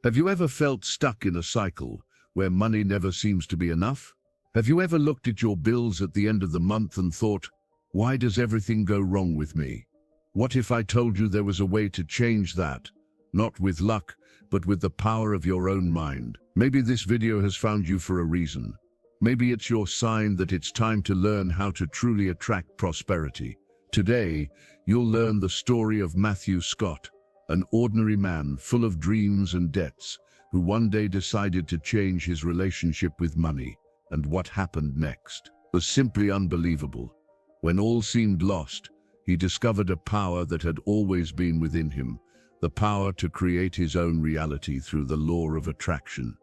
Have you ever felt stuck in a cycle where money never seems to be enough? Have you ever looked at your bills at the end of the month and thought, why does everything go wrong with me? What if I told you there was a way to change that? Not with luck, but with the power of your own mind. Maybe this video has found you for a reason. Maybe it's your sign that it's time to learn how to truly attract prosperity. Today, you'll learn the story of Matthew Scott, an ordinary man full of dreams and debts, who one day decided to change his relationship with money. And what happened next was simply unbelievable. When all seemed lost, he discovered a power that had always been within him, the power to create his own reality through the law of attraction.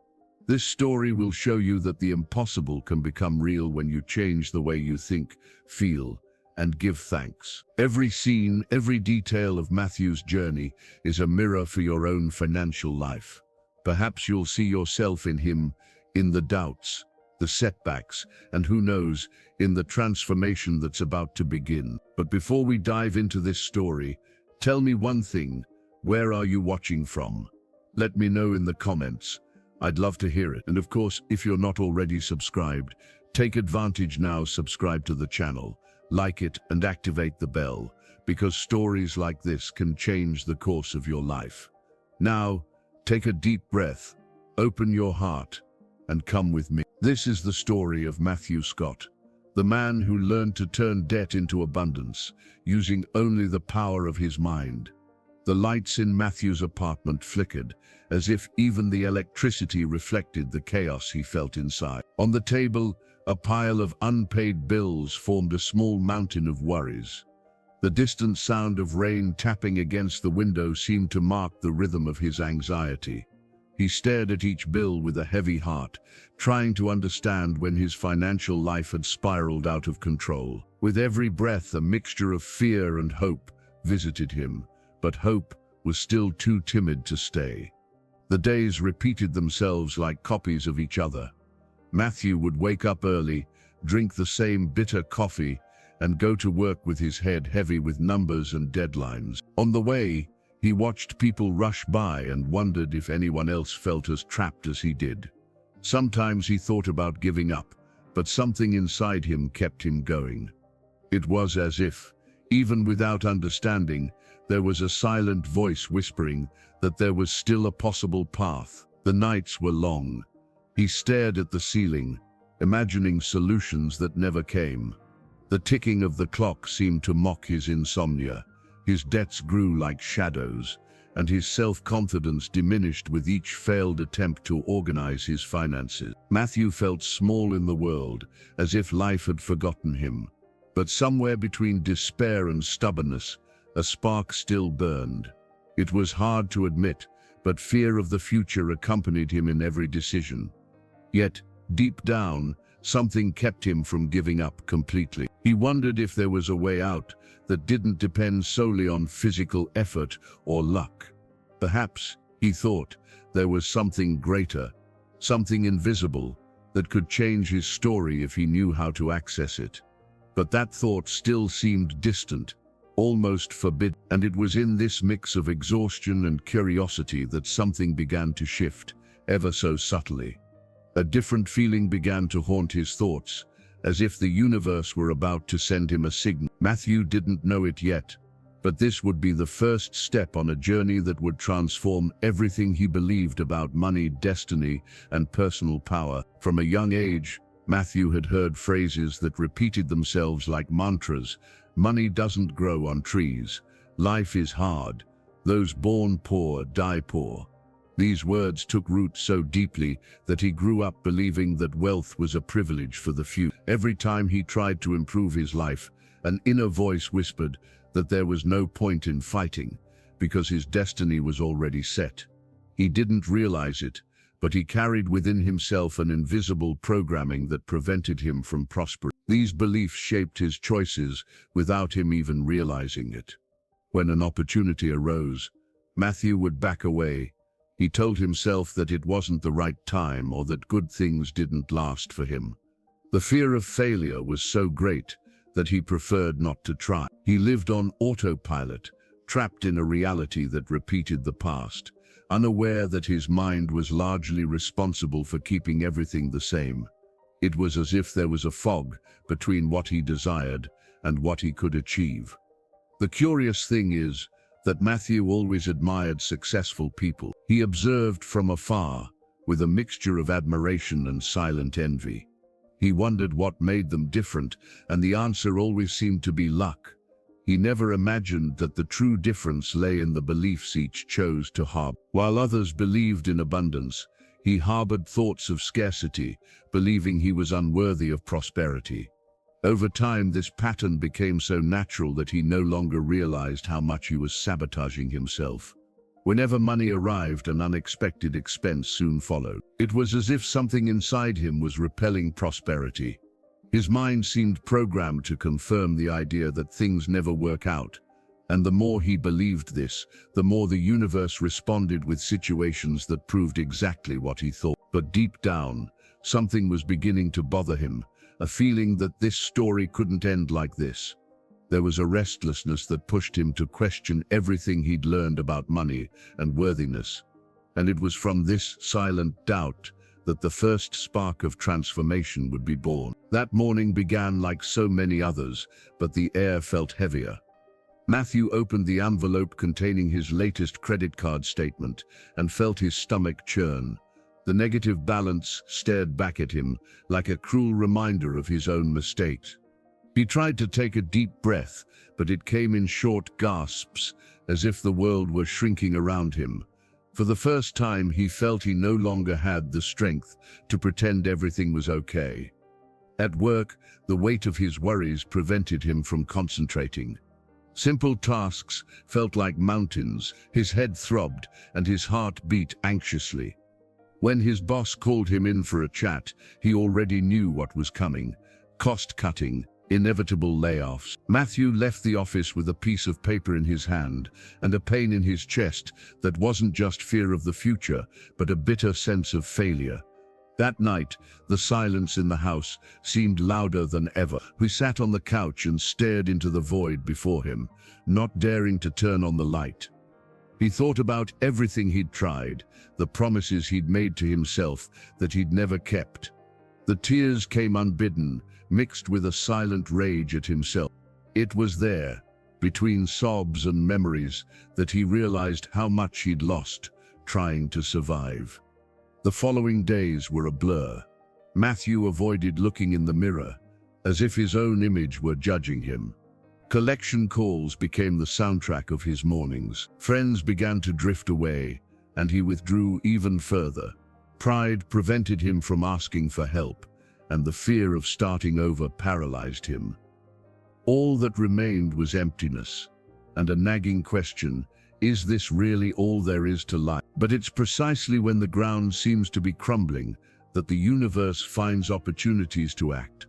This story will show you that the impossible can become real when you change the way you think, feel, and give thanks. Every scene, every detail of Matthew's journey is a mirror for your own financial life. Perhaps you'll see yourself in him, in the doubts, the setbacks, and who knows, in the transformation that's about to begin. But before we dive into this story, tell me one thing: where are you watching from? Let me know in the comments. I'd love to hear it. And of course, if you're not already subscribed, take advantage now, subscribe to the channel, like it, and activate the bell, because stories like this can change the course of your life. Now, take a deep breath, open your heart, and come with me. This is the story of Matthew Scott, the man who learned to turn debt into abundance, using only the power of his mind. The lights in Matthew's apartment flickered, as if even the electricity reflected the chaos he felt inside. On the table, a pile of unpaid bills formed a small mountain of worries. The distant sound of rain tapping against the window seemed to mark the rhythm of his anxiety. He stared at each bill with a heavy heart, trying to understand when his financial life had spiraled out of control. With every breath, a mixture of fear and hope visited him, but hope was still too timid to stay. The days repeated themselves like copies of each other. Matthew would wake up early, drink the same bitter coffee, and go to work with his head heavy with numbers and deadlines. On the way, he watched people rush by and wondered if anyone else felt as trapped as he did. Sometimes he thought about giving up, but something inside him kept him going. It was as if, even without understanding, there was a silent voice whispering that there was still a possible path. The nights were long. He stared at the ceiling, imagining solutions that never came. The ticking of the clock seemed to mock his insomnia. His debts grew like shadows, and his self-confidence diminished with each failed attempt to organize his finances. Matthew felt small in the world, as if life had forgotten him. But somewhere between despair and stubbornness, a spark still burned. It was hard to admit, but fear of the future accompanied him in every decision. Yet, deep down, something kept him from giving up completely. He wondered if there was a way out that didn't depend solely on physical effort or luck. Perhaps, he thought, there was something greater, something invisible, that could change his story if he knew how to access it. But that thought still seemed distant, almost forbidden, and it was in this mix of exhaustion and curiosity that something began to shift, ever so subtly. A different feeling began to haunt his thoughts, as if the universe were about to send him a signal. Matthew didn't know it yet, but this would be the first step on a journey that would transform everything he believed about money, destiny, and personal power. From a young age, Matthew had heard phrases that repeated themselves like mantras. Money doesn't grow on trees. Life is hard. Those born poor die poor. These words took root so deeply that he grew up believing that wealth was a privilege for the few. Every time he tried to improve his life, an inner voice whispered that there was no point in fighting, because his destiny was already set. He didn't realize it, but he carried within himself an invisible programming that prevented him from prospering. These beliefs shaped his choices without him even realizing it. When an opportunity arose, Matthew would back away. He told himself that it wasn't the right time or that good things didn't last for him. The fear of failure was so great that he preferred not to try. He lived on autopilot, trapped in a reality that repeated the past, unaware that his mind was largely responsible for keeping everything the same. It was as if there was a fog between what he desired and what he could achieve. The curious thing is that Matthew always admired successful people. He observed from afar, with a mixture of admiration and silent envy. He wondered what made them different, and the answer always seemed to be luck. He never imagined that the true difference lay in the beliefs each chose to harbor. While others believed in abundance, he harbored thoughts of scarcity, believing he was unworthy of prosperity. Over time, this pattern became so natural that he no longer realized how much he was sabotaging himself. Whenever money arrived, an unexpected expense soon followed. It was as if something inside him was repelling prosperity. His mind seemed programmed to confirm the idea that things never work out, and the more he believed this, the more the universe responded with situations that proved exactly what he thought. But deep down, something was beginning to bother him, a feeling that this story couldn't end like this. There was a restlessness that pushed him to question everything he'd learned about money and worthiness. And it was from this silent doubt that the first spark of transformation would be born. That morning began like so many others, but the air felt heavier. Matthew opened the envelope containing his latest credit card statement and felt his stomach churn. The negative balance stared back at him like a cruel reminder of his own mistakes. He tried to take a deep breath, but it came in short gasps, as if the world were shrinking around him. For the first time, he felt he no longer had the strength to pretend everything was okay. At work, the weight of his worries prevented him from concentrating. Simple tasks felt like mountains, his head throbbed, and his heart beat anxiously. When his boss called him in for a chat, he already knew what was coming: cost-cutting, inevitable layoffs. Matthew left the office with a piece of paper in his hand and a pain in his chest that wasn't just fear of the future, but a bitter sense of failure. That night, the silence in the house seemed louder than ever. He sat on the couch and stared into the void before him, not daring to turn on the light. He thought about everything he'd tried, the promises he'd made to himself that he'd never kept. The tears came unbidden, mixed with a silent rage at himself. It was there, between sobs and memories, that he realized how much he'd lost trying to survive. The following days were a blur. Matthew avoided looking in the mirror, as if his own image were judging him. Collection calls became the soundtrack of his mornings. Friends began to drift away, and he withdrew even further. Pride prevented him from asking for help, and the fear of starting over paralyzed him. All that remained was emptiness, and a nagging question: is this really all there is to life? But it's precisely when the ground seems to be crumbling that the universe finds opportunities to act.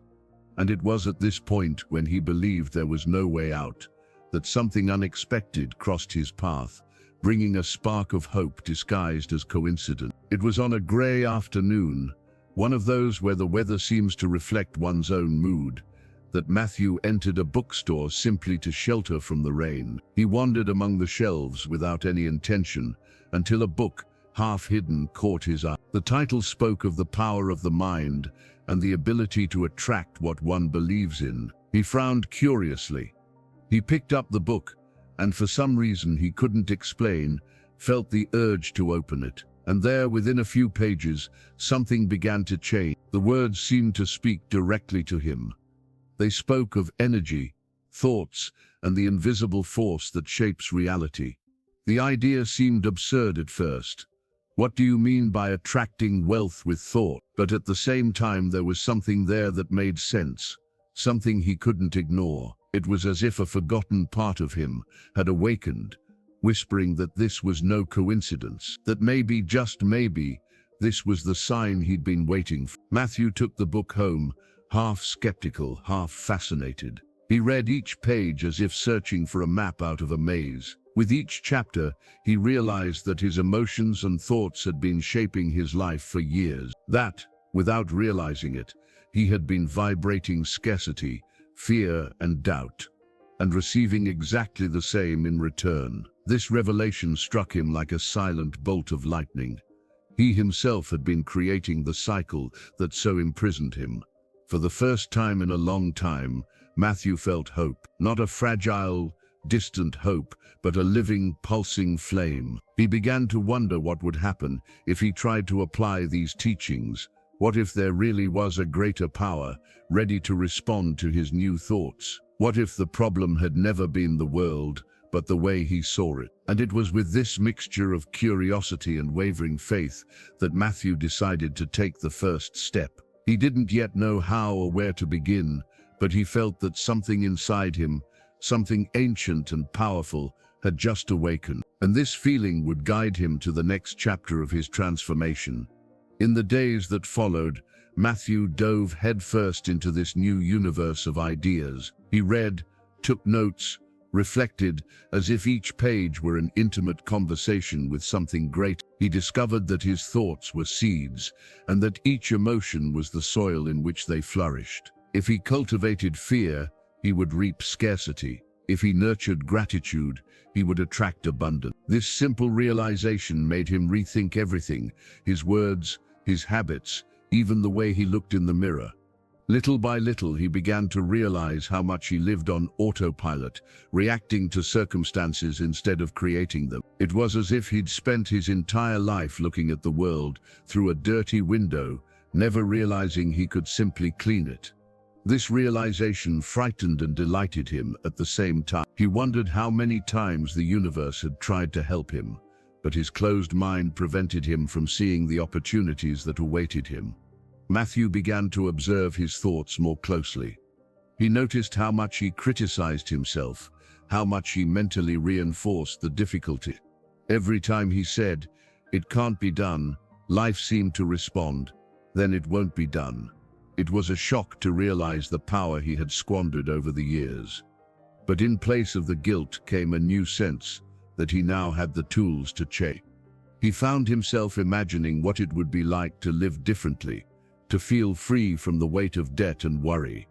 And it was at this point, when he believed there was no way out, that something unexpected crossed his path, bringing a spark of hope disguised as coincidence. It was on a gray afternoon, one of those where the weather seems to reflect one's own mood, that Matthew entered a bookstore simply to shelter from the rain. He wandered among the shelves without any intention, until a book, half hidden, caught his eye. The title spoke of the power of the mind and the ability to attract what one believes in. He frowned curiously. He picked up the book, and for some reason he couldn't explain, felt the urge to open it. And there, within a few pages, something began to change. The words seemed to speak directly to him. They spoke of energy, thoughts, and the invisible force that shapes reality. The idea seemed absurd at first. What do you mean by attracting wealth with thought? But at the same time, there was something there that made sense, something he couldn't ignore. It was as if a forgotten part of him had awakened, whispering that this was no coincidence, that maybe, just maybe, this was the sign he'd been waiting for. Matthew took the book home, half skeptical, half fascinated. He read each page as if searching for a map out of a maze. With each chapter, he realized that his emotions and thoughts had been shaping his life for years. That, without realizing it, he had been vibrating scarcity, fear, and doubt. and receiving exactly the same in return. This revelation struck him like a silent bolt of lightning. He himself had been creating the cycle that so imprisoned him. For the first time in a long time, Matthew felt hope, not a fragile, distant hope, but a living, pulsing flame. He began to wonder what would happen if he tried to apply these teachings. What if there really was a greater power, ready to respond to his new thoughts? What if the problem had never been the world, but the way he saw it? And it was with this mixture of curiosity and wavering faith that Matthew decided to take the first step. He didn't yet know how or where to begin, but he felt that something inside him, something ancient and powerful, had just awakened, and this feeling would guide him to the next chapter of his transformation. In the days that followed, Matthew dove headfirst into this new universe of ideas. He read, took notes, reflected, as if each page were an intimate conversation with something great. He discovered that his thoughts were seeds, and that each emotion was the soil in which they flourished. If he cultivated fear, he would reap scarcity. If he nurtured gratitude, he would attract abundance. This simple realization made him rethink everything: his words, his habits, even the way he looked in the mirror. Little by little, he began to realize how much he lived on autopilot, reacting to circumstances instead of creating them. It was as if he'd spent his entire life looking at the world through a dirty window, never realizing he could simply clean it. This realization frightened and delighted him at the same time. He wondered how many times the universe had tried to help him, but his closed mind prevented him from seeing the opportunities that awaited him. Matthew began to observe his thoughts more closely. He noticed how much he criticized himself, how much he mentally reinforced the difficulty. Every time he said, "It can't be done," life seemed to respond, "Then it won't be done." It was a shock to realize the power he had squandered over the years. But in place of the guilt came a new sense that he now had the tools to change. He found himself imagining what it would be like to live differently, to feel free from the weight of debt and worry.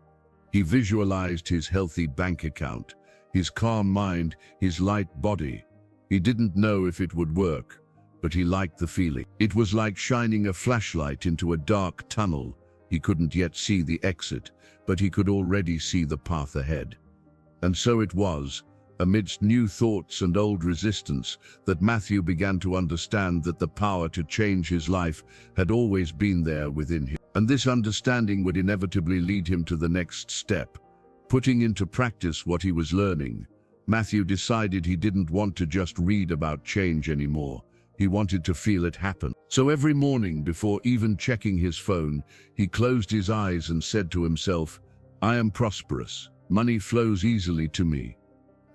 He visualized his healthy bank account, his calm mind, his light body. He didn't know if it would work, but he liked the feeling. It was like shining a flashlight into a dark tunnel. He couldn't yet see the exit, but he could already see the path ahead. And so it was, amidst new thoughts and old resistance, that Matthew began to understand that the power to change his life had always been there within him. And this understanding would inevitably lead him to the next step. Putting into practice what he was learning, Matthew decided he didn't want to just read about change anymore. He wanted to feel it happen. So every morning, before even checking his phone, he closed his eyes and said to himself, "I am prosperous. Money flows easily to me."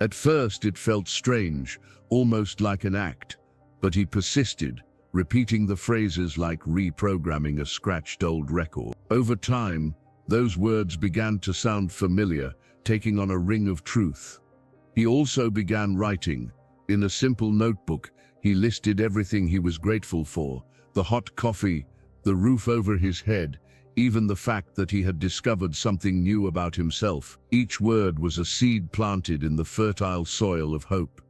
At first it felt strange, almost like an act, but he persisted, repeating the phrases like reprogramming a scratched old record. Over time, those words began to sound familiar, taking on a ring of truth. He also began writing. In a simple notebook, he listed everything he was grateful for: the hot coffee, the roof over his head, even the fact that he had discovered something new about himself. Each word was a seed planted in the fertile soil of hope.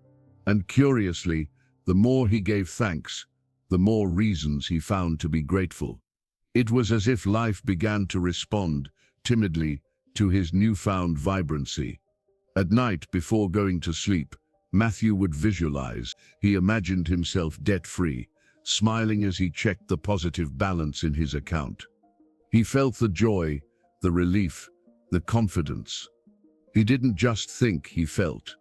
And curiously, the more he gave thanks, the more reasons he found to be grateful. It was as if life began to respond, timidly, to his newfound vibrancy. At night, before going to sleep, Matthew would visualize. He imagined himself debt-free, smiling as he checked the positive balance in his account. He felt the joy, the relief, the confidence. He didn't just think, he felt.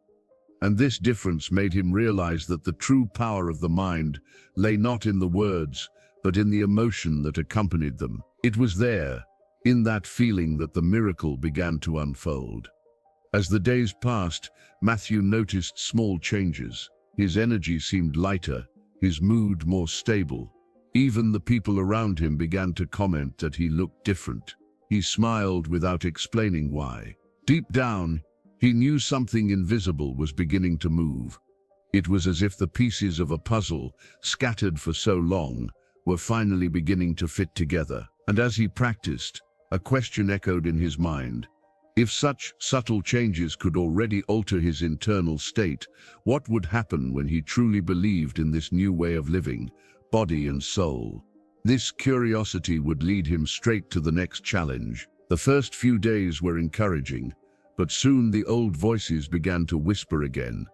And this difference made him realize that the true power of the mind lay not in the words, but in the emotion that accompanied them. It was there, in that feeling, that the miracle began to unfold. As the days passed, Matthew noticed small changes. His energy seemed lighter, his mood more stable. Even the people around him began to comment that he looked different. He smiled without explaining why. Deep down, he knew something invisible was beginning to move. It was as if the pieces of a puzzle, scattered for so long, were finally beginning to fit together. And as he practiced, a question echoed in his mind. If such subtle changes could already alter his internal state, what would happen when he truly believed in this new way of living, body and soul? This curiosity would lead him straight to the next challenge. The first few days were encouraging, but soon the old voices began to whisper again.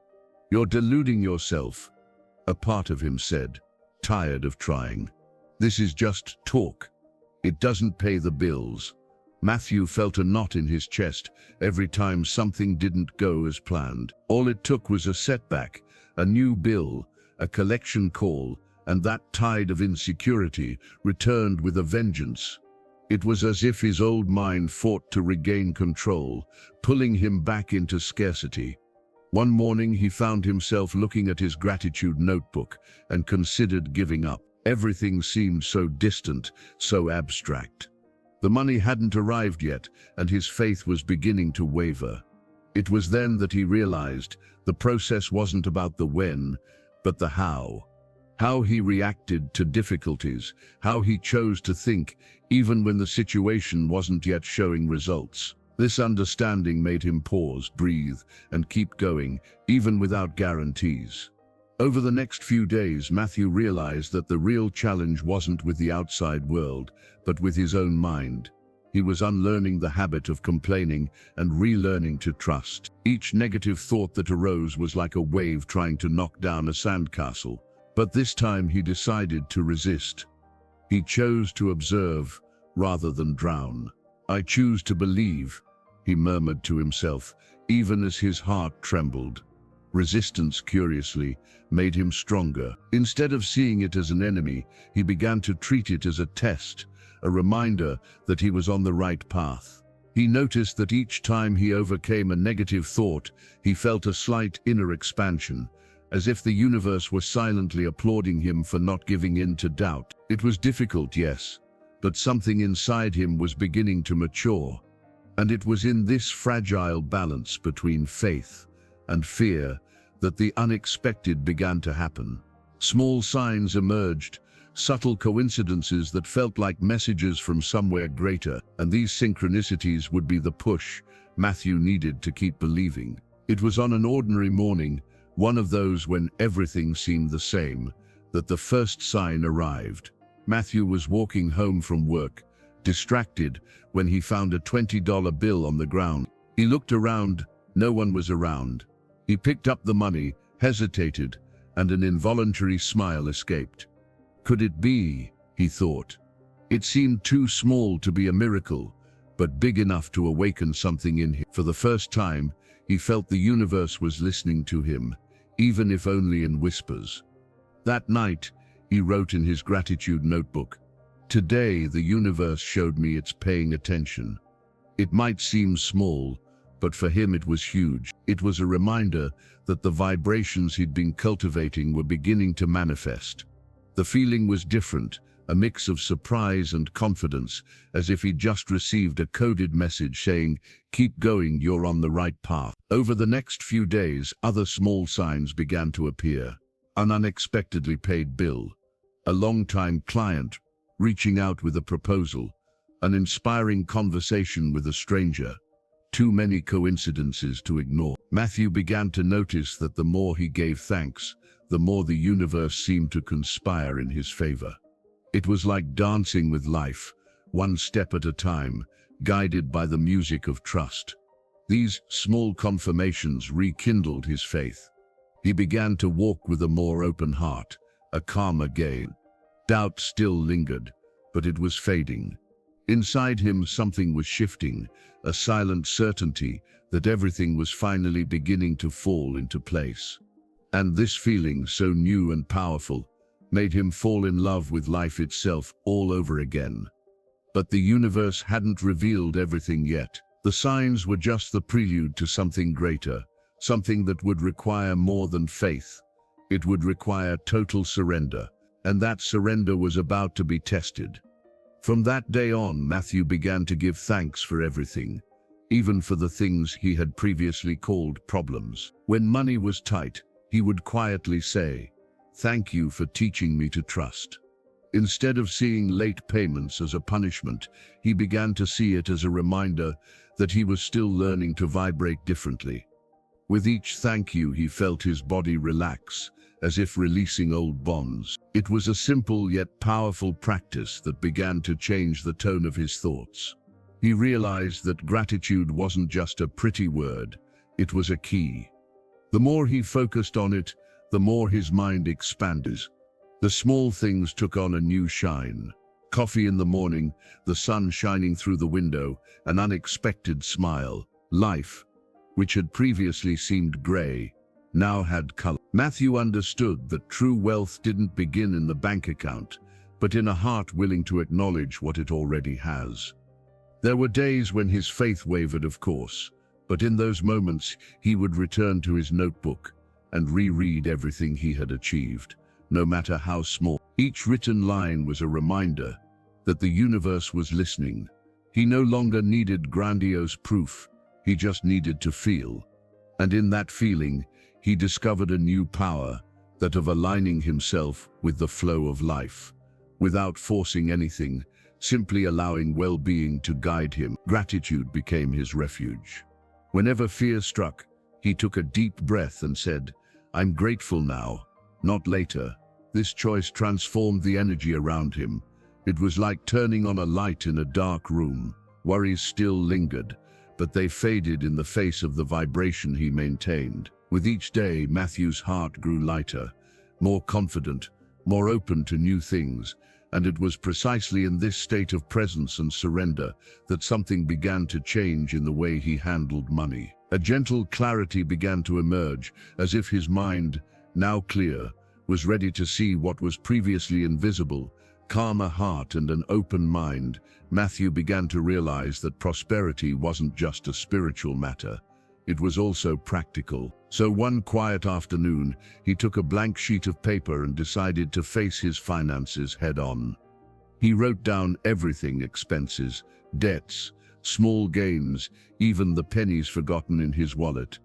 "You're deluding yourself," a part of him said, tired of trying. "This is just talk. It doesn't pay the bills." Matthew felt a knot in his chest every time something didn't go as planned. All it took was a setback, a new bill, a collection call, and that tide of insecurity returned with a vengeance. It was as if his old mind fought to regain control, pulling him back into scarcity. One morning he found himself looking at his gratitude notebook and considered giving up. Everything seemed so distant, so abstract. The money hadn't arrived yet, and his faith was beginning to waver. It was then that he realized the process wasn't about the when, but the how. How he reacted to difficulties, how he chose to think, even when the situation wasn't yet showing results. This understanding made him pause, breathe, and keep going, even without guarantees. Over the next few days, Matthew realized that the real challenge wasn't with the outside world, but with his own mind. He was unlearning the habit of complaining and relearning to trust. Each negative thought that arose was like a wave trying to knock down a sandcastle. But this time he decided to resist. He chose to observe rather than drown. "I choose to believe," he murmured to himself, even as his heart trembled. Resistance, curiously, made him stronger. Instead of seeing it as an enemy, he began to treat it as a test, a reminder that he was on the right path. He noticed that each time he overcame a negative thought, he felt a slight inner expansion, as if the universe were silently applauding him for not giving in to doubt. It was difficult, yes, but something inside him was beginning to mature. And it was in this fragile balance between faith and fear that the unexpected began to happen. Small signs emerged, subtle coincidences that felt like messages from somewhere greater, and these synchronicities would be the push Matthew needed to keep believing. It was on an ordinary morning, one of those when everything seemed the same, that the first sign arrived. Matthew was walking home from work, distracted, when he found a $20 bill on the ground. He looked around, no one was around. He picked up the money, hesitated, and an involuntary smile escaped. Could it be, he thought? It seemed too small to be a miracle, but big enough to awaken something in him. For the first time, he felt the universe was listening to him, even if only in whispers. That night, he wrote in his gratitude notebook, "Today the universe showed me it's paying attention." It might seem small, but for him it was huge. It was a reminder that the vibrations he'd been cultivating were beginning to manifest. The feeling was different, a mix of surprise and confidence, as if he'd just received a coded message saying, "Keep going, you're on the right path." Over the next few days, other small signs began to appear. An unexpectedly paid bill, a long-time client reaching out with a proposal, an inspiring conversation with a stranger. Too many coincidences to ignore. Matthew began to notice that the more he gave thanks, the more the universe seemed to conspire in his favor. It was like dancing with life, one step at a time, guided by the music of trust. These small confirmations rekindled his faith. He began to walk with a more open heart, a calmer gaze. Doubt still lingered, but it was fading. Inside him something was shifting, a silent certainty that everything was finally beginning to fall into place. And this feeling, so new and powerful, made him fall in love with life itself all over again. But the universe hadn't revealed everything yet. The signs were just the prelude to something greater, something that would require more than faith. It would require total surrender, and that surrender was about to be tested. From that day on, Matthew began to give thanks for everything, even for the things he had previously called problems. When money was tight, he would quietly say, "Thank you for teaching me to trust." Instead of seeing late payments as a punishment, he began to see it as a reminder that he was still learning to vibrate differently. With each thank you, he felt his body relax, as if releasing old bonds. It was a simple yet powerful practice that began to change the tone of his thoughts. He realized that gratitude wasn't just a pretty word, it was a key. The more he focused on it, the more his mind expanded. The small things took on a new shine. Coffee in the morning, the sun shining through the window, an unexpected smile. Life, which had previously seemed gray, now had color. Matthew understood that true wealth didn't begin in the bank account, but in a heart willing to acknowledge what it already has. There were days when his faith wavered, of course, but in those moments he would return to his notebook and reread everything he had achieved, no matter how small. Each written line was a reminder that the universe was listening. He no longer needed grandiose proof, he just needed to feel. And in that feeling, he discovered a new power, that of aligning himself with the flow of life, without forcing anything, simply allowing well-being to guide him. Gratitude became his refuge. Whenever fear struck, he took a deep breath and said, "I'm grateful now, not later." This choice transformed the energy around him. It was like turning on a light in a dark room. Worries still lingered, but they faded in the face of the vibration he maintained. With each day, Matthew's heart grew lighter, more confident, more open to new things, and it was precisely in this state of presence and surrender that something began to change in the way he handled money. A gentle clarity began to emerge, as if his mind, now clear, was ready to see what was previously invisible. Calmer heart and an open mind, Matthew began to realize that prosperity wasn't just a spiritual matter, it was also practical. So one quiet afternoon, he took a blank sheet of paper and decided to face his finances head-on. He wrote down everything: expenses, debts, small gains, even the pennies forgotten in his wallet.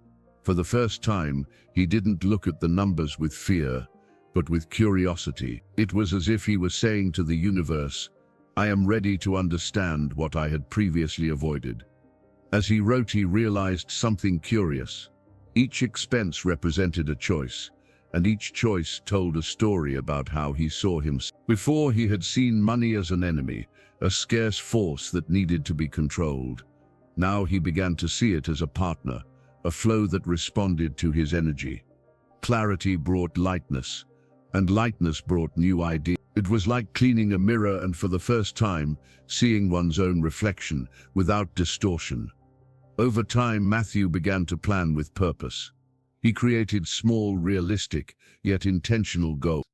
For the first time, he didn't look at the numbers with fear, but with curiosity. It was as if he was saying to the universe, "I am ready to understand what I had previously avoided." As he wrote, he realized something curious. Each expense represented a choice, and each choice told a story about how he saw himself. Before, he had seen money as an enemy, a scarce force that needed to be controlled. Now he began to see it as a partner, a flow that responded to his energy. Clarity brought lightness, and lightness brought new ideas. It was like cleaning a mirror and, for the first time, seeing one's own reflection without distortion. Over time, Matthew began to plan with purpose. He created small, realistic, yet intentional goals.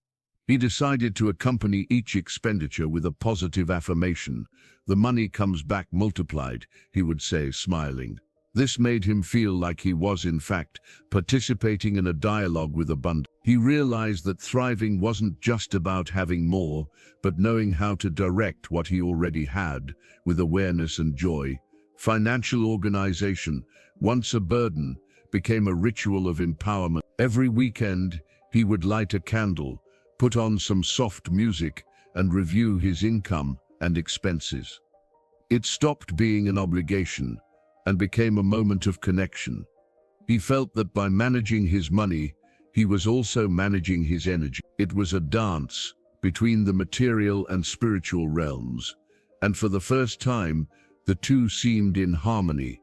He decided to accompany each expenditure with a positive affirmation. "The money comes back multiplied," he would say, smiling. This made him feel like he was, in fact, participating in a dialogue with abundance. He realized that thriving wasn't just about having more, but knowing how to direct what he already had with awareness and joy. Financial organization, once a burden, became a ritual of empowerment. Every weekend, he would light a candle, put on some soft music, and review his income and expenses. It stopped being an obligation and became a moment of connection. He felt that by managing his money, he was also managing his energy. It was a dance between the material and spiritual realms, and for the first time, the two seemed in harmony.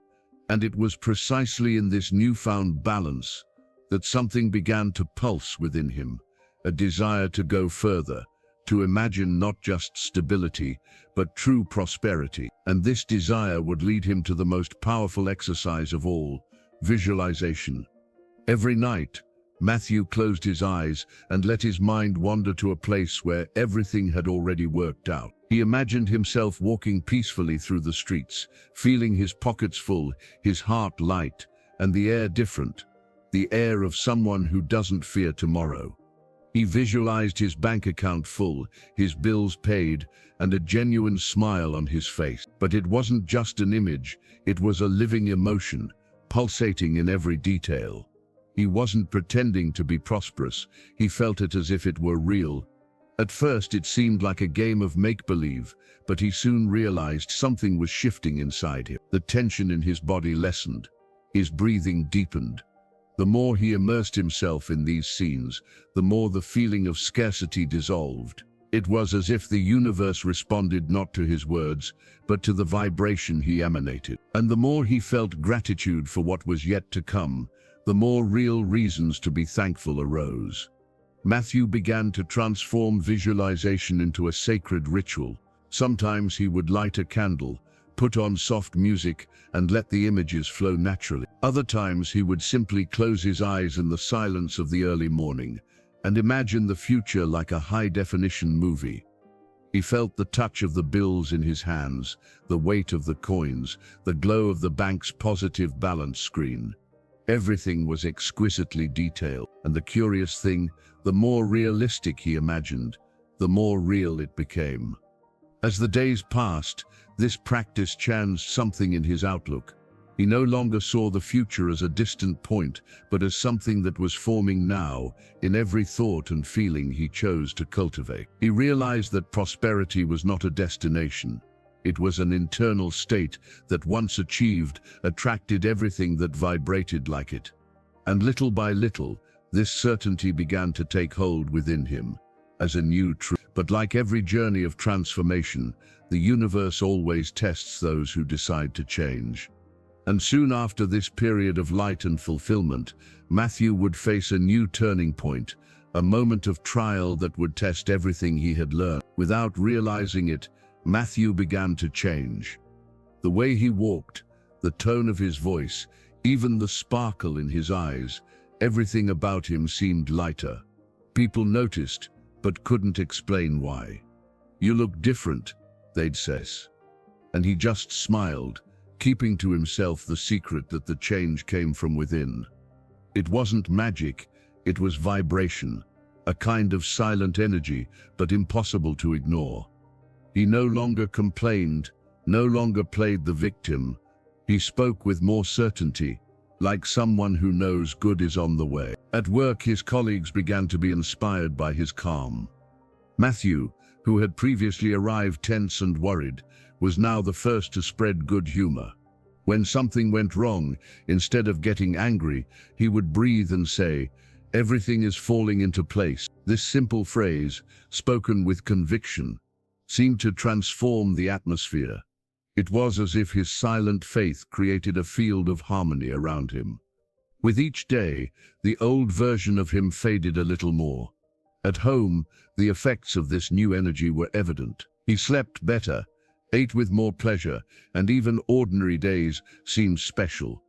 And it was precisely in this newfound balance that something began to pulse within him, a desire to go further, to imagine not just stability, but true prosperity. And this desire would lead him to the most powerful exercise of all, visualization. Every night, Matthew closed his eyes and let his mind wander to a place where everything had already worked out. He imagined himself walking peacefully through the streets, feeling his pockets full, his heart light, and the air different, the air of someone who doesn't fear tomorrow. He visualized his bank account full, his bills paid, and a genuine smile on his face. But it wasn't just an image, it was a living emotion, pulsating in every detail. He wasn't pretending to be prosperous, he felt it as if it were real. At first it seemed like a game of make-believe, but he soon realized something was shifting inside him. The tension in his body lessened. His breathing deepened. The more he immersed himself in these scenes, the more the feeling of scarcity dissolved. It was as if the universe responded not to his words, but to the vibration he emanated. And the more he felt gratitude for what was yet to come, the more real reasons to be thankful arose. Matthew began to transform visualization into a sacred ritual. Sometimes he would light a candle, put on soft music, and let the images flow naturally. Other times he would simply close his eyes in the silence of the early morning and imagine the future like a high-definition movie. He felt the touch of the bills in his hands, the weight of the coins, the glow of the bank's positive balance screen. Everything was exquisitely detailed, and the curious thing, the more realistic he imagined, the more real it became. As the days passed, this practice changed something in his outlook. He no longer saw the future as a distant point, but as something that was forming now, in every thought and feeling he chose to cultivate. He realized that prosperity was not a destination. It was an internal state that, once achieved, attracted everything that vibrated like it. And little by little, this certainty began to take hold within him as a new truth. But like every journey of transformation, the universe always tests those who decide to change. And soon after this period of light and fulfillment, Matthew would face a new turning point, a moment of trial that would test everything he had learned. Without realizing it, Matthew began to change. The way he walked, the tone of his voice, even the sparkle in his eyes, everything about him seemed lighter. People noticed, but couldn't explain why. "You look different," they'd say. And he just smiled, keeping to himself the secret that the change came from within. It wasn't magic, it was vibration, a kind of silent energy, but impossible to ignore. He no longer complained, no longer played the victim. He spoke with more certainty, like someone who knows good is on the way. At work, his colleagues began to be inspired by his calm. Matthew, who had previously arrived tense and worried, was now the first to spread good humor. When something went wrong, instead of getting angry, he would breathe and say, "Everything is falling into place." This simple phrase, spoken with conviction, seemed to transform the atmosphere. It was as if his silent faith created a field of harmony around him. With each day, the old version of him faded a little more. At home, the effects of this new energy were evident. He slept better, ate with more pleasure, and even ordinary days seemed special.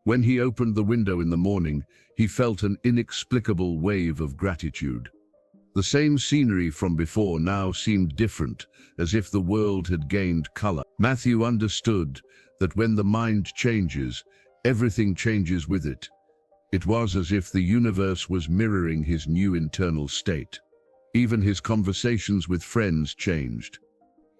When he opened the window in the morning, he felt an inexplicable wave of gratitude. The same scenery from before now seemed different, as if the world had gained color. Matthew understood that when the mind changes, everything changes with it. It was as if the universe was mirroring his new internal state. Even his conversations with friends changed.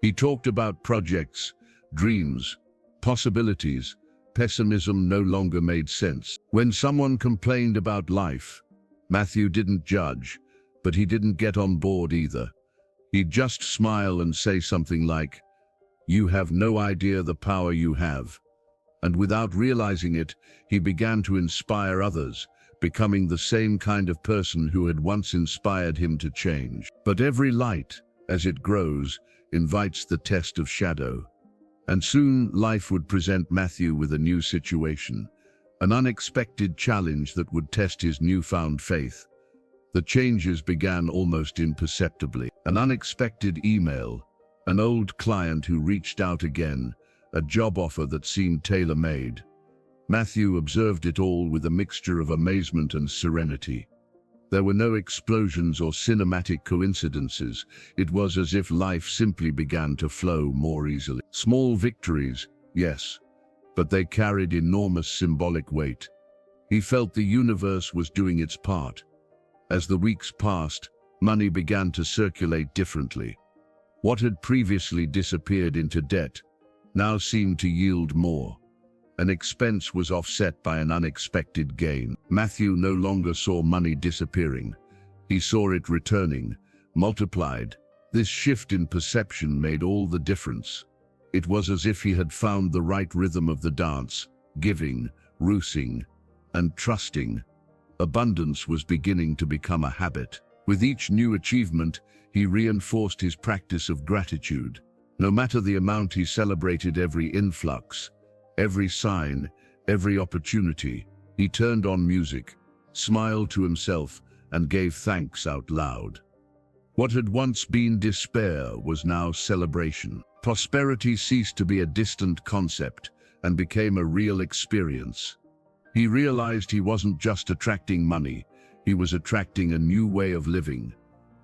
He talked about projects, dreams, possibilities. Pessimism no longer made sense. When someone complained about life, Matthew didn't judge, but he didn't get on board either. He'd just smile and say something like, "You have no idea the power you have." And without realizing it, he began to inspire others, becoming the same kind of person who had once inspired him to change. But every light, as it grows, invites the test of shadow. And soon life would present Matthew with a new situation, an unexpected challenge that would test his newfound faith. The changes began almost imperceptibly. An unexpected email, an old client who reached out again, a job offer that seemed tailor-made. Matthew observed it all with a mixture of amazement and serenity. There were no explosions or cinematic coincidences. It was as if life simply began to flow more easily. Small victories, yes, but they carried enormous symbolic weight. He felt the universe was doing its part. As the weeks passed, money began to circulate differently. What had previously disappeared into debt now seemed to yield more. An expense was offset by an unexpected gain. Matthew no longer saw money disappearing. He saw it returning, multiplied. This shift in perception made all the difference. It was as if he had found the right rhythm of the dance, giving, receiving, and trusting. Abundance was beginning to become a habit. With each new achievement, he reinforced his practice of gratitude. No matter the amount, he celebrated every influx, every sign, every opportunity. He turned on music, smiled to himself, and gave thanks out loud. What had once been despair was now celebration. Prosperity ceased to be a distant concept and became a real experience. He realized he wasn't just attracting money, he was attracting a new way of living.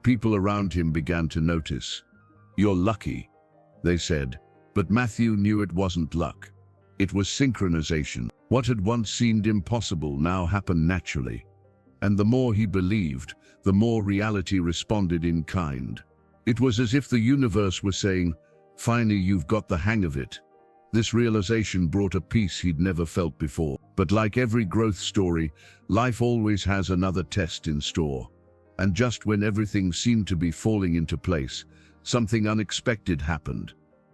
People around him began to notice. "You're lucky," they said, but Matthew knew it wasn't luck. It was synchronization. What had once seemed impossible now happened naturally. And the more he believed, the more reality responded in kind. It was as if the universe was saying, "Finally, you've got the hang of it." This realization brought a peace he'd never felt before. But like every growth story, life always has another test in store. And just when everything seemed to be falling into place, something unexpected happened.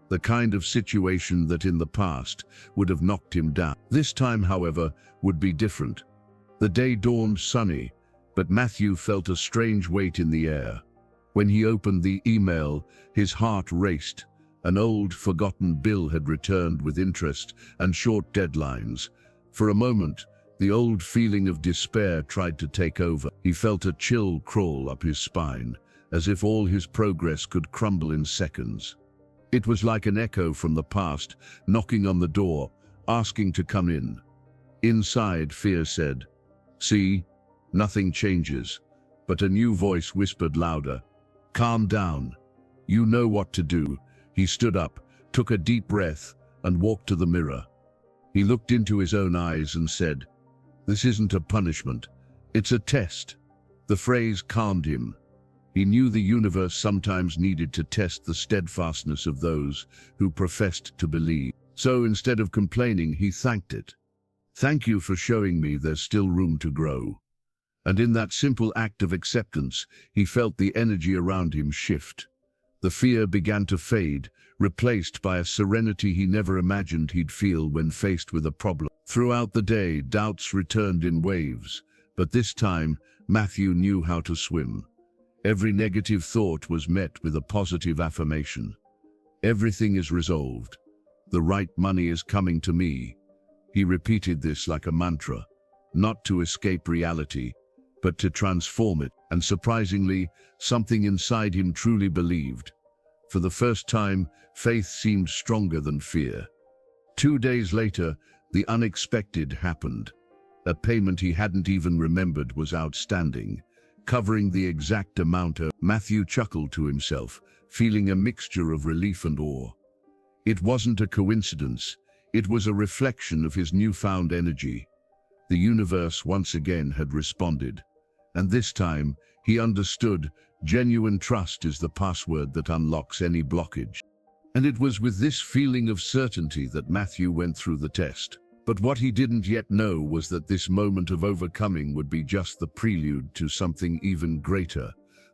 The kind of situation that in the past would have knocked him down. This time, however, would be different. The day dawned sunny, but Matthew felt a strange weight in the air. When he opened the email, his heart raced. An old, forgotten bill had returned with interest and short deadlines. For a moment, the old feeling of despair tried to take over. He felt a chill crawl up his spine, as if all his progress could crumble in seconds. It was like an echo from the past, knocking on the door, asking to come in. Inside, fear said, "See, nothing changes." But a new voice whispered louder, "Calm down. You know what to do." He stood up, took a deep breath, and walked to the mirror. He looked into his own eyes and said, "This isn't a punishment, it's a test." The phrase calmed him. He knew the universe sometimes needed to test the steadfastness of those who professed to believe. So instead of complaining, he thanked it. "Thank you for showing me there's still room to grow." And in that simple act of acceptance, he felt the energy around him shift. The fear began to fade, replaced by a serenity he never imagined he'd feel when faced with a problem. Throughout the day, doubts returned in waves, but this time, Matthew knew how to swim. Every negative thought was met with a positive affirmation. "Everything is resolved. The right money is coming to me." He repeated this like a mantra, not to escape reality, but to transform it. And surprisingly, something inside him truly believed. For the first time, faith seemed stronger than fear. 2 days later, the unexpected happened. A payment he hadn't even remembered was outstanding, covering the exact amount of... Matthew chuckled to himself, feeling a mixture of relief and awe. It wasn't a coincidence, it was a reflection of his newfound energy. The universe once again had responded. And this time, he understood, genuine trust is the password that unlocks any blockage. And it was with this feeling of certainty that Matthew went through the test. But what he didn't yet know was that this moment of overcoming would be just the prelude to something even greater,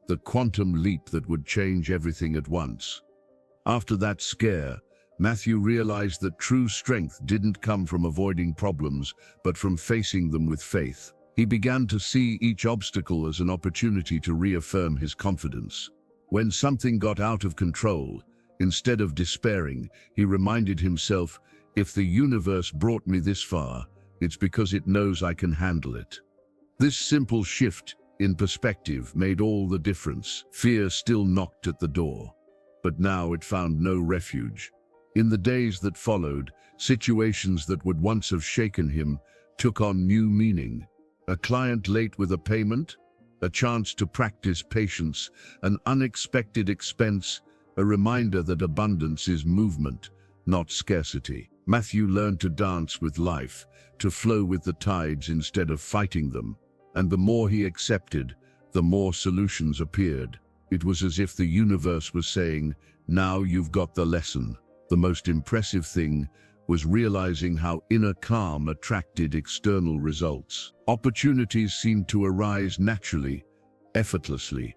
the quantum leap that would change everything at once. After that scare, Matthew realized that true strength didn't come from avoiding problems, but from facing them with faith. He began to see each obstacle as an opportunity to reaffirm his confidence. When something got out of control, instead of despairing, he reminded himself, "If the universe brought me this far, it's because it knows I can handle it." This simple shift in perspective made all the difference. Fear still knocked at the door, but now it found no refuge. In the days that followed, situations that would once have shaken him took on new meaning. A client late with a payment, a chance to practice patience, an unexpected expense, a reminder that abundance is movement, not scarcity. Matthew learned to dance with life, to flow with the tides instead of fighting them. And the more he accepted, the more solutions appeared. It was as if the universe was saying, "Now you've got the lesson." The most impressive thing was realizing how inner calm attracted external results. Opportunities seemed to arise naturally, effortlessly.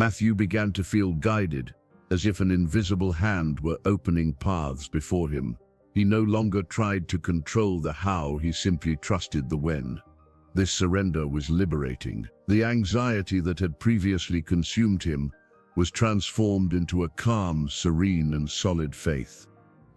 Matthew began to feel guided, as if an invisible hand were opening paths before him. He no longer tried to control the how, he simply trusted the when. This surrender was liberating. The anxiety that had previously consumed him was transformed into a calm, serene, and solid faith.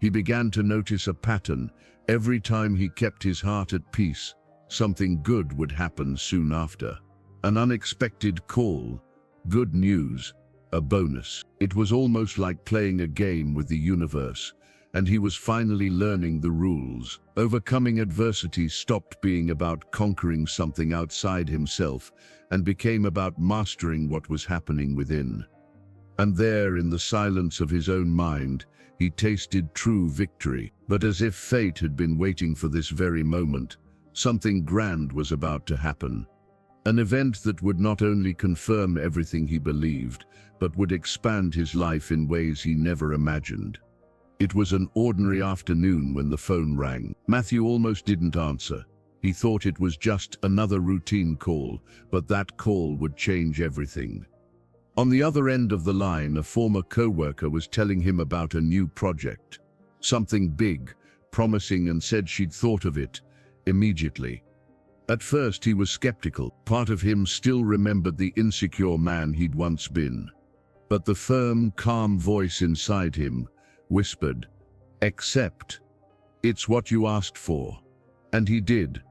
He began to notice a pattern. Every time he kept his heart at peace, something good would happen soon after. An unexpected call, good news, a bonus. It was almost like playing a game with the universe, and he was finally learning the rules. Overcoming adversity stopped being about conquering something outside himself and became about mastering what was happening within. And there, in the silence of his own mind, he tasted true victory. But as if fate had been waiting for this very moment, something grand was about to happen. An event that would not only confirm everything he believed, but would expand his life in ways he never imagined. It was an ordinary afternoon when the phone rang. Matthew almost didn't answer. He thought it was just another routine call, but that call would change everything. On the other end of the line, a former co-worker was telling him about a new project. Something big, promising, and said she'd thought of it immediately. At first he was skeptical. Part of him still remembered the insecure man he'd once been. But the firm, calm voice inside him whispered, "Accept. It's what you asked for." And he did.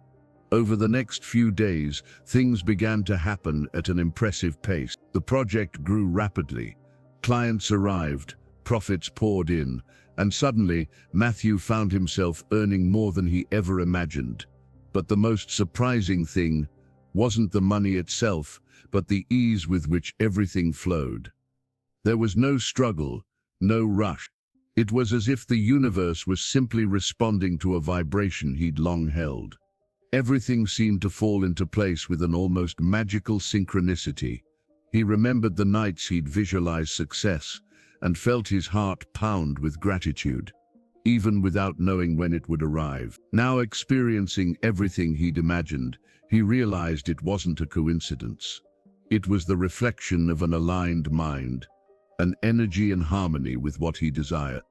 Over the next few days, things began to happen at an impressive pace. The project grew rapidly. Clients arrived, profits poured in, and suddenly Matthew found himself earning more than he ever imagined. But the most surprising thing wasn't the money itself, but the ease with which everything flowed. There was no struggle, no rush. It was as if the universe was simply responding to a vibration he'd long held. Everything seemed to fall into place with an almost magical synchronicity. He remembered the nights he'd visualized success and felt his heart pound with gratitude, even without knowing when it would arrive. Now, experiencing everything he'd imagined, he realized it wasn't a coincidence. It was the reflection of an aligned mind, an energy in harmony with what he desired.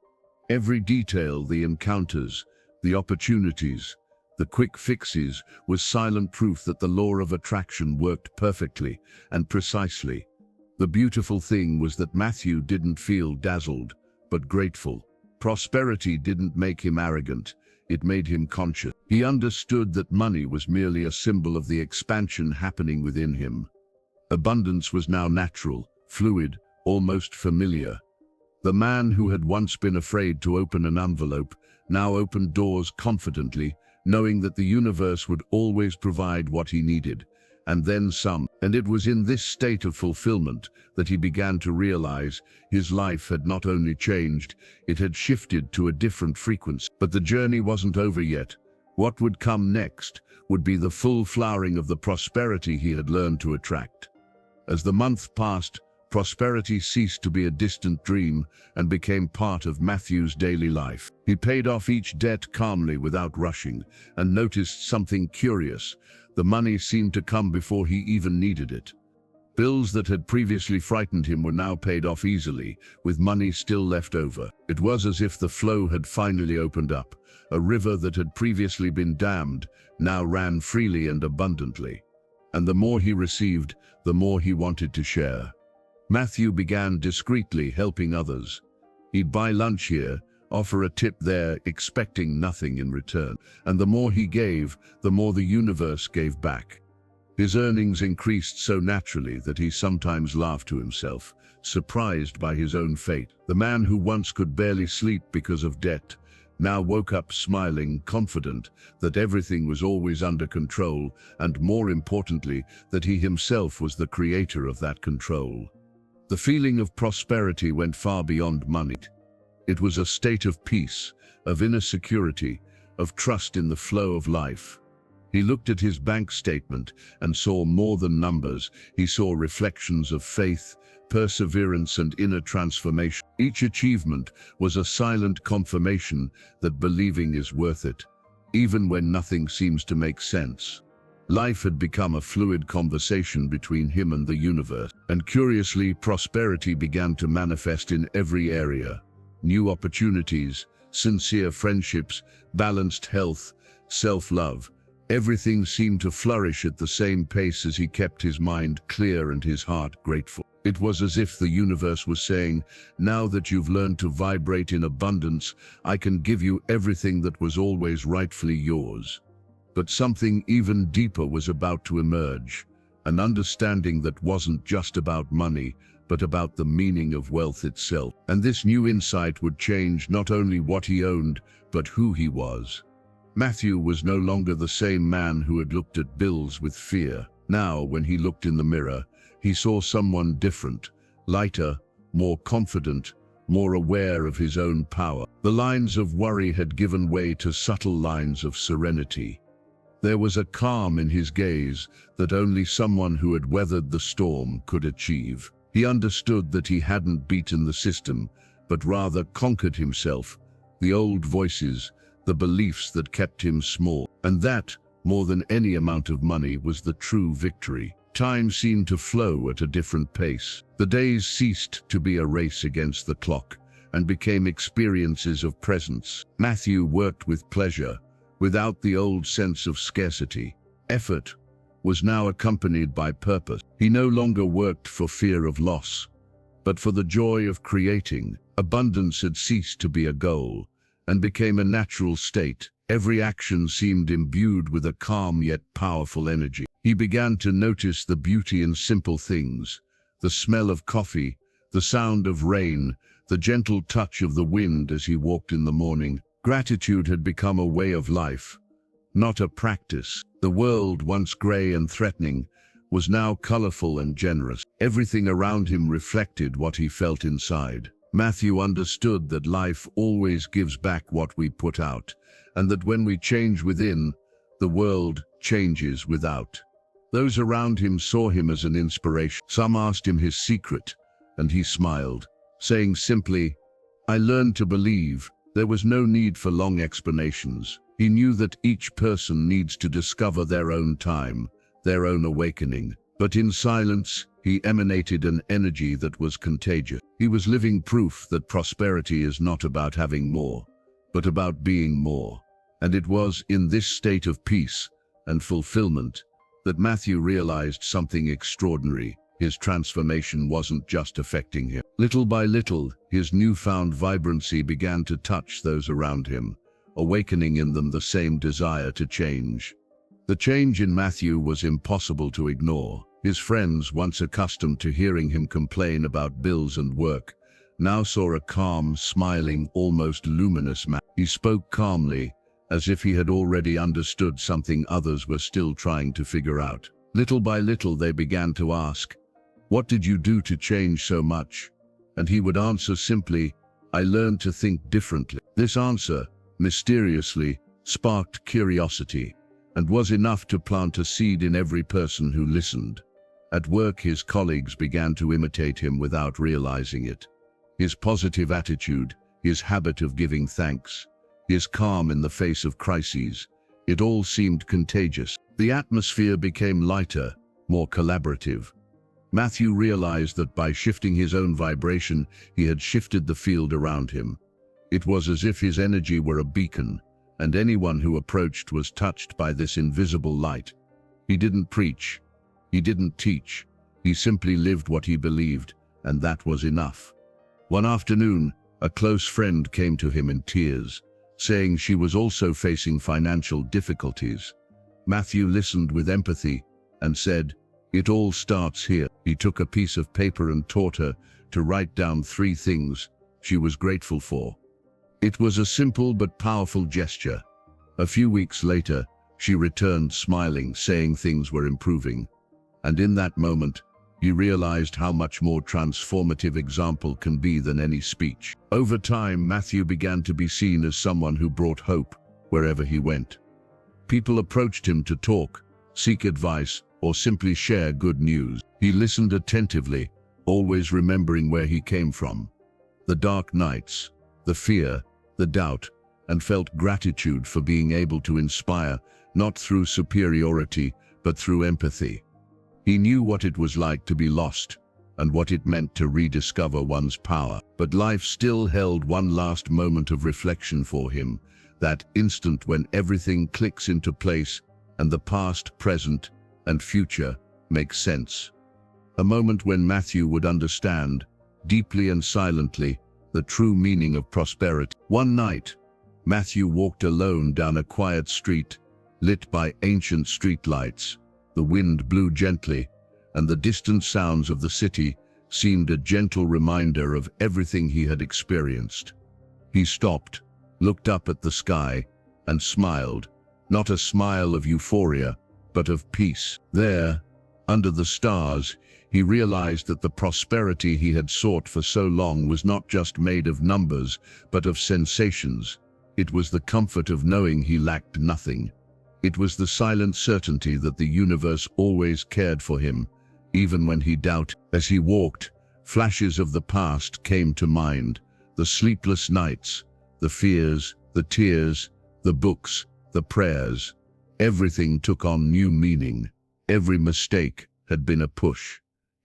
Every detail, the encounters, the opportunities, the quick fixes, was silent proof that the law of attraction worked perfectly and precisely. The beautiful thing was that Matthew didn't feel dazzled, but grateful. Prosperity didn't make him arrogant, it made him conscious. He understood that money was merely a symbol of the expansion happening within him. Abundance was now natural, fluid, almost familiar. The man who had once been afraid to open an envelope now opened doors confidently, knowing that the universe would always provide what he needed, and then some. And it was in this state of fulfillment that he began to realize his life had not only changed, it had shifted to a different frequency. But the journey wasn't over yet. What would come next would be the full flowering of the prosperity he had learned to attract. As the month passed, prosperity ceased to be a distant dream and became part of Matthew's daily life. He paid off each debt calmly without rushing, and noticed something curious. The money seemed to come before he even needed it. Bills that had previously frightened him were now paid off easily, with money still left over. It was as if the flow had finally opened up. A river that had previously been dammed now ran freely and abundantly. And the more he received, the more he wanted to share. Matthew began discreetly helping others. He'd buy lunch here, offer a tip there, expecting nothing in return. And the more he gave, the more the universe gave back. His earnings increased so naturally that he sometimes laughed to himself, surprised by his own fate. The man who once could barely sleep because of debt now woke up smiling, confident that everything was always under control, and more importantly, that he himself was the creator of that control. The feeling of prosperity went far beyond money. It was a state of peace, of inner security, of trust in the flow of life. He looked at his bank statement and saw more than numbers. He saw reflections of faith, perseverance, and inner transformation. Each achievement was a silent confirmation that believing is worth it, even when nothing seems to make sense. Life had become a fluid conversation between him and the universe. And curiously, prosperity began to manifest in every area. New opportunities, sincere friendships, balanced health, self-love. Everything seemed to flourish at the same pace as he kept his mind clear and his heart grateful. It was as if the universe was saying, now that you've learned to vibrate in abundance, I can give you everything that was always rightfully yours. But something even deeper was about to emerge, an understanding that wasn't just about money, but about the meaning of wealth itself. And this new insight would change not only what he owned, but who he was. Matthew was no longer the same man who had looked at bills with fear. Now, when he looked in the mirror, he saw someone different, lighter, more confident, more aware of his own power. The lines of worry had given way to subtle lines of serenity. There was a calm in his gaze that only someone who had weathered the storm could achieve. He understood that he hadn't beaten the system, but rather conquered himself, the old voices, the beliefs that kept him small. And that, more than any amount of money, was the true victory. Time seemed to flow at a different pace. The days ceased to be a race against the clock and became experiences of presence. Matthew worked with pleasure, without the old sense of scarcity. Effort was now accompanied by purpose. He no longer worked for fear of loss, but for the joy of creating. Abundance had ceased to be a goal and became a natural state. Every action seemed imbued with a calm yet powerful energy. He began to notice the beauty in simple things, the smell of coffee, the sound of rain, the gentle touch of the wind as he walked in the morning. Gratitude had become a way of life, not a practice. The world, once gray and threatening, was now colorful and generous. Everything around him reflected what he felt inside. Matthew understood that life always gives back what we put out, and that when we change within, the world changes without. Those around him saw him as an inspiration. Some asked him his secret, and he smiled, saying simply, "I learned to believe." There was no need for long explanations. He knew that each person needs to discover their own time, their own awakening. But in silence, he emanated an energy that was contagious. He was living proof that prosperity is not about having more, but about being more. And it was in this state of peace and fulfillment that Matthew realized something extraordinary. His transformation wasn't just affecting him. Little by little, his newfound vibrancy began to touch those around him, awakening in them the same desire to change. The change in Matthew was impossible to ignore. His friends, once accustomed to hearing him complain about bills and work, now saw a calm, smiling, almost luminous man. He spoke calmly, as if he had already understood something others were still trying to figure out. Little by little, they began to ask, "What did you do to change so much?" And he would answer simply, "I learned to think differently." This answer, mysteriously, sparked curiosity, and was enough to plant a seed in every person who listened. At work, his colleagues began to imitate him without realizing it. His positive attitude, his habit of giving thanks, his calm in the face of crises, it all seemed contagious. The atmosphere became lighter, more collaborative. Matthew realized that by shifting his own vibration, he had shifted the field around him. It was as if his energy were a beacon, and anyone who approached was touched by this invisible light. He didn't preach, he didn't teach, he simply lived what he believed, and that was enough. One afternoon, a close friend came to him in tears, saying she was also facing financial difficulties. Matthew listened with empathy and said, "It all starts here." He took a piece of paper and taught her to write down 3 things she was grateful for. It was a simple but powerful gesture. A few weeks later, she returned smiling, saying things were improving. And in that moment, he realized how much more transformative example can be than any speech. Over time, Matthew began to be seen as someone who brought hope wherever he went. People approached him to talk, seek advice, or simply share good news. He listened attentively, always remembering where he came from. The dark nights, the fear, the doubt, and felt gratitude for being able to inspire, not through superiority, but through empathy. He knew what it was like to be lost, and what it meant to rediscover one's power. But life still held one last moment of reflection for him, that instant when everything clicks into place and the past, present, and future make sense. A moment when Matthew would understand, deeply and silently, the true meaning of prosperity. One night, Matthew walked alone down a quiet street, lit by ancient streetlights. The wind blew gently, and the distant sounds of the city seemed a gentle reminder of everything he had experienced. He stopped, looked up at the sky, and smiled, not a smile of euphoria, but of peace. There, under the stars, he realized that the prosperity he had sought for so long was not just made of numbers, but of sensations. It was the comfort of knowing he lacked nothing. It was the silent certainty that the universe always cared for him, even when he doubted. As he walked, flashes of the past came to mind, the sleepless nights, the fears, the tears, the books, the prayers. Everything took on new meaning. Every mistake had been a push.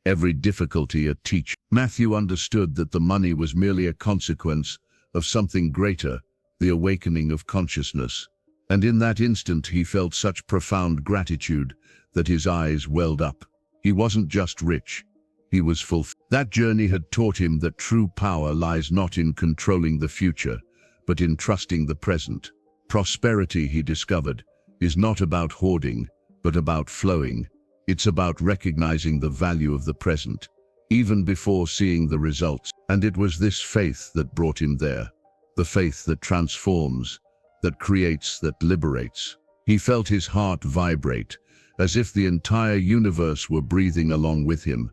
Every difficulty a teacher. Matthew understood that the money was merely a consequence of something greater, the awakening of consciousness. And in that instant he felt such profound gratitude that his eyes welled up. He wasn't just rich, he was fulfilled. That journey had taught him that true power lies not in controlling the future, but in trusting the present. Prosperity, he discovered, is not about hoarding, but about flowing. It's about recognizing the value of the present, even before seeing the results. And it was this faith that brought him there. The faith that transforms, that creates, that liberates. He felt his heart vibrate, as if the entire universe were breathing along with him.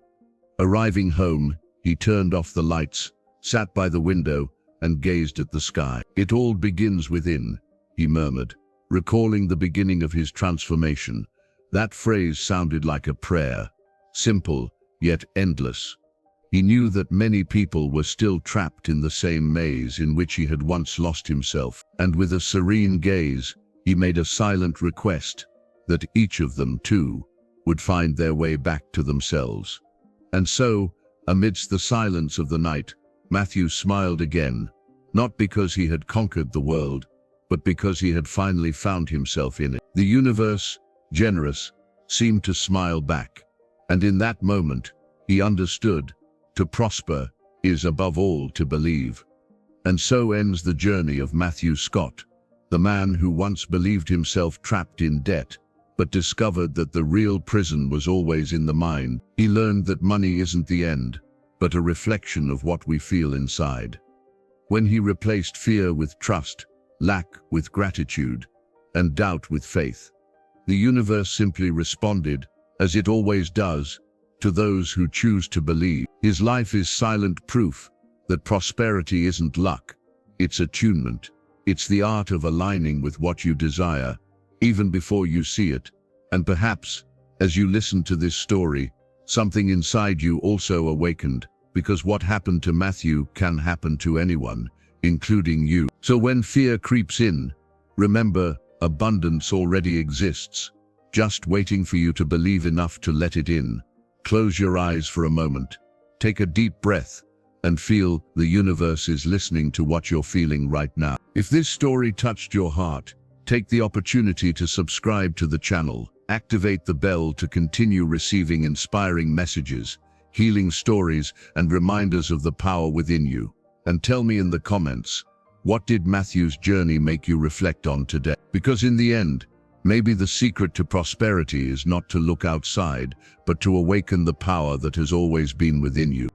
Arriving home, he turned off the lights, sat by the window, and gazed at the sky. "It all begins within," he murmured, recalling the beginning of his transformation. That phrase sounded like a prayer, simple, yet endless. He knew that many people were still trapped in the same maze in which he had once lost himself, and with a serene gaze, he made a silent request that each of them, too, would find their way back to themselves. And so, amidst the silence of the night, Matthew smiled again, not because he had conquered the world, but because he had finally found himself in it. The universe, generous, seemed to smile back, and in that moment, he understood, to prosper is above all to believe. And so ends the journey of Matthew Scott, the man who once believed himself trapped in debt, but discovered that the real prison was always in the mind. He learned that money isn't the end, but a reflection of what we feel inside. When he replaced fear with trust, lack with gratitude, and doubt with faith, the universe simply responded, as it always does, to those who choose to believe. His life is silent proof that prosperity isn't luck, it's attunement. It's the art of aligning with what you desire, even before you see it. And perhaps, as you listen to this story, something inside you also awakened, because what happened to Matthew can happen to anyone, including you. So when fear creeps in, remember, abundance already exists, just waiting for you to believe enough to let it in. Close your eyes for a moment, take a deep breath, and feel the universe is listening to what you're feeling right now. If this story touched your heart, take the opportunity to subscribe to the channel, activate the bell to continue receiving inspiring messages, healing stories, and reminders of the power within you. And tell me in the comments, what did Matthew's journey make you reflect on today? Because in the end, maybe the secret to prosperity is not to look outside, but to awaken the power that has always been within you.